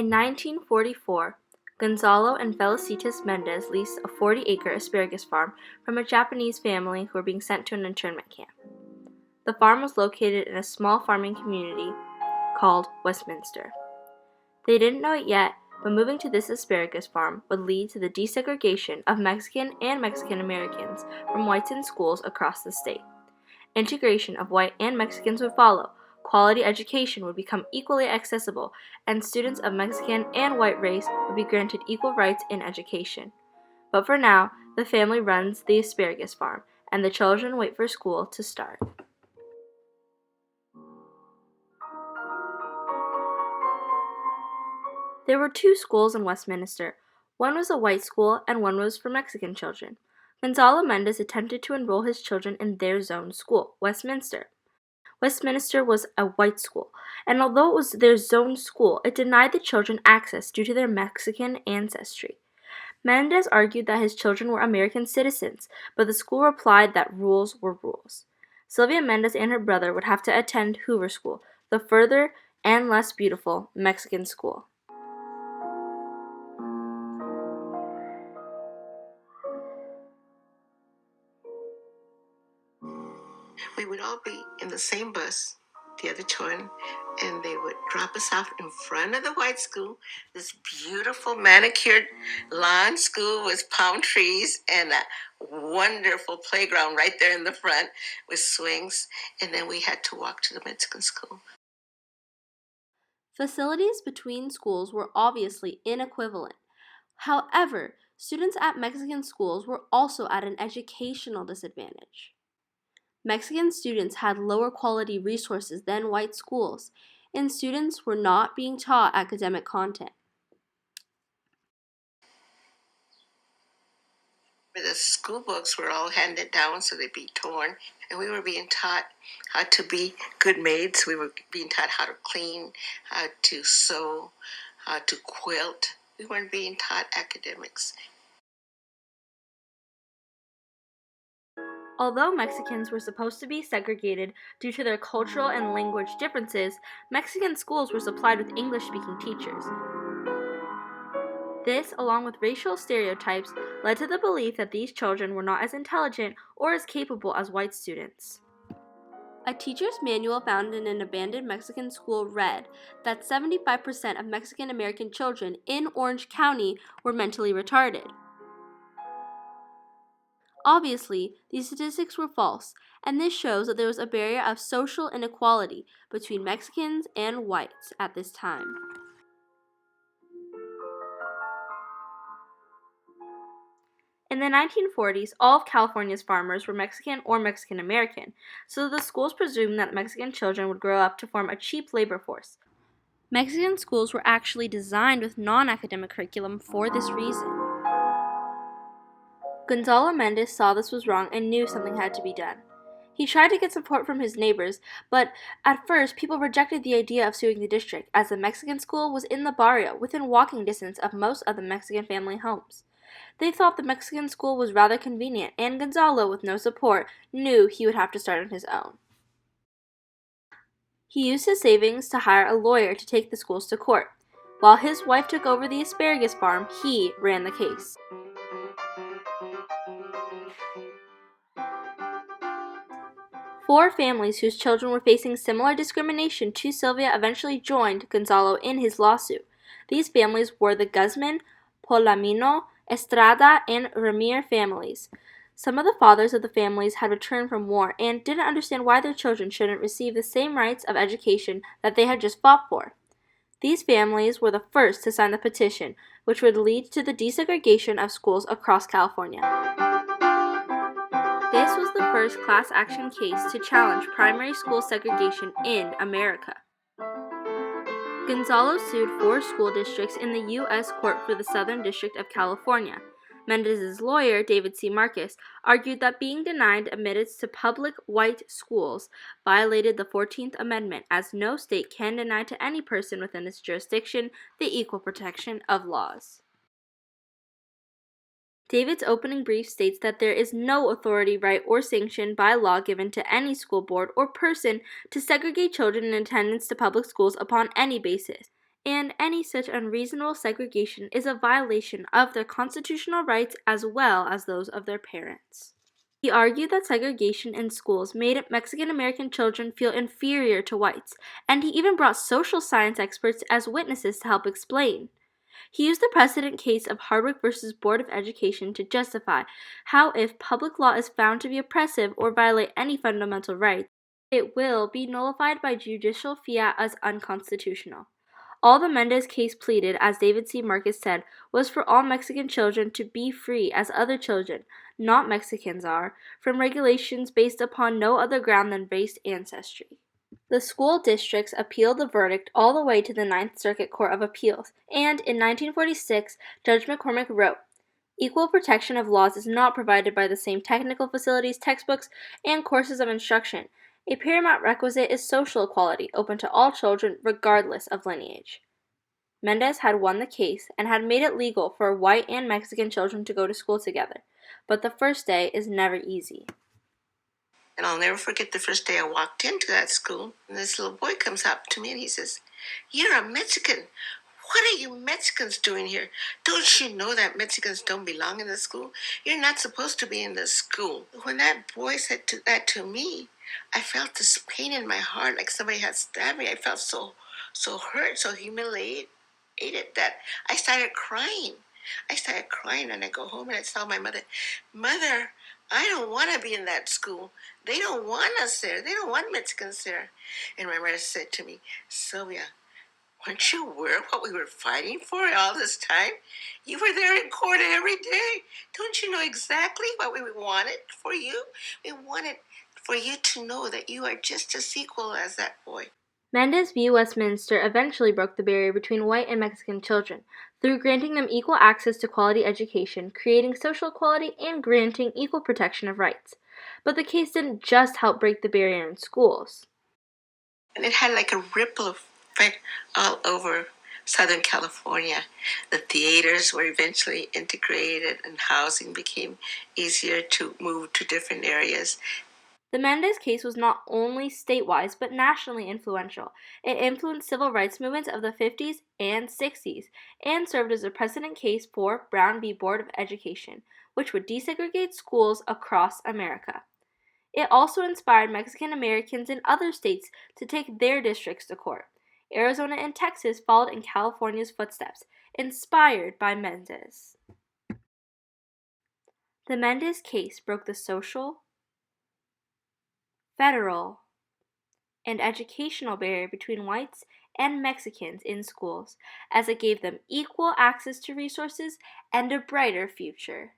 In 1944, Gonzalo and Felicitas Mendez leased a 40-acre asparagus farm from a Japanese family who were being sent to an internment camp. The farm was located in a small farming community called Westminster. They didn't know it yet, but moving to this asparagus farm would lead to the desegregation of Mexican and Mexican Americans from whites in schools across the state. Integration of white and Mexicans would follow. Quality education would become equally accessible, and students of Mexican and white race would be granted equal rights in education. But for now, the family runs the asparagus farm, and the children wait for school to start. There were two schools in Westminster. One was a white school, and one was for Mexican children. Gonzalo Mendez attempted to enroll his children in their zone school, Westminster. Westminster was a white school, and although it was their zone school, it denied the children access due to their Mexican ancestry. Mendez argued that his children were American citizens, but the school replied that rules were rules. Sylvia Mendez and her brother would have to attend Hoover School, the further and less beautiful Mexican school. We would all be in the same bus, the other children, and they would drop us off in front of the white school, this beautiful manicured lawn school with palm trees and a wonderful playground right there in the front with swings, and then we had to walk to the Mexican school. Facilities between schools were obviously inequivalent. However, students at Mexican schools were also at an educational disadvantage. Mexican students had lower quality resources than white schools, and students were not being taught academic content. The school books were all handed down, so they'd be torn, and we were being taught how to be good maids. We were being taught how to clean, how to sew, how to quilt. We weren't being taught academics. Although Mexicans were supposed to be segregated due to their cultural and language differences, Mexican schools were supplied with English-speaking teachers. This, along with racial stereotypes, led to the belief that these children were not as intelligent or as capable as white students. A teacher's manual found in an abandoned Mexican school read that 75% of Mexican American children in Orange County were mentally retarded. Obviously, these statistics were false, and this shows that there was a barrier of social inequality between Mexicans and whites at this time. In the 1940s, all of California's farmers were Mexican or Mexican American, so the schools presumed that Mexican children would grow up to form a cheap labor force. Mexican schools were actually designed with non-academic curriculum for this reason. Gonzalo Mendez saw this was wrong and knew something had to be done. He tried to get support from his neighbors, but at first people rejected the idea of suing the district, as the Mexican school was in the barrio, within walking distance of most of the Mexican family homes. They thought the Mexican school was rather convenient, and Gonzalo, with no support, knew he would have to start on his own. He used his savings to hire a lawyer to take the schools to court. While his wife took over the asparagus farm, he ran the case. Four families whose children were facing similar discrimination to Sylvia eventually joined Gonzalo in his lawsuit. These families were the Guzman, Polamino, Estrada, and Ramir families. Some of the fathers of the families had returned from war and didn't understand why their children shouldn't receive the same rights of education that they had just fought for. These families were the first to sign the petition, which would lead to the desegregation of schools across California. This was the first class action case to challenge primary school segregation in America. Gonzalo sued 4 school districts in the U.S. Court for the Southern District of California. Mendez's lawyer, David C. Marcus, argued that being denied admittance to public white schools violated the 14th Amendment, as no state can deny to any person within its jurisdiction the equal protection of laws. David's opening brief states that there is no authority, right, or sanction by law given to any school board or person to segregate children in attendance to public schools upon any basis. and any such unreasonable segregation is a violation of their constitutional rights as well as those of their parents. He argued that segregation in schools made Mexican American children feel inferior to whites, and he even brought social science experts as witnesses to help explain. He used the precedent case of Hardwick versus Board of Education to justify how if public law is found to be oppressive or violate any fundamental rights, it will be nullified by judicial fiat as unconstitutional. All the Mendez case pleaded, as David C. Marcus said, was for all Mexican children to be free as other children, not Mexicans are, from regulations based upon no other ground than race ancestry. The school districts appealed the verdict all the way to the Ninth Circuit Court of Appeals, and in 1946, Judge McCormick wrote, "Equal protection of laws is not provided by the same technical facilities, textbooks, and courses of instruction. A paramount requisite is social equality, open to all children, regardless of lineage." Mendez had won the case and had made it legal for white and Mexican children to go to school together, but the first day is never easy. And I'll never forget the first day I walked into that school, and this little boy comes up to me and he says, "You're a Mexican. What are you Mexicans doing here? Don't you know that Mexicans don't belong in the school? You're not supposed to be in the school." When that boy said that to me, I felt this pain in my heart like somebody had stabbed me. I felt so hurt, so humiliated that I started crying. And I go home and I tell my mother, "Mother, I don't want to be in that school. They don't want us there. They don't want Mexicans there." And my mother said to me, "Sylvia, weren't you aware of what we were fighting for all this time? You were there in court every day. Don't you know exactly what we wanted for you? We wanted for you to know that you are just as equal as that boy." Mendez v. Westminster eventually broke the barrier between white and Mexican children through granting them equal access to quality education, creating social equality, and granting equal protection of rights. But the case didn't just help break the barrier in schools. And it had like a ripple effect all over Southern California. The theaters were eventually integrated and housing became easier to move to different areas. The Mendez case was not only statewide but nationally influential. It influenced civil rights movements of the 50s and 60s and served as a precedent case for Brown v. Board of Education, which would desegregate schools across America. It also inspired Mexican Americans in other states to take their districts to court. Arizona and Texas followed in California's footsteps, inspired by Mendez. The Mendez case broke the social, federal, and educational barrier between whites and Mexicans in schools, as it gave them equal access to resources and a brighter future.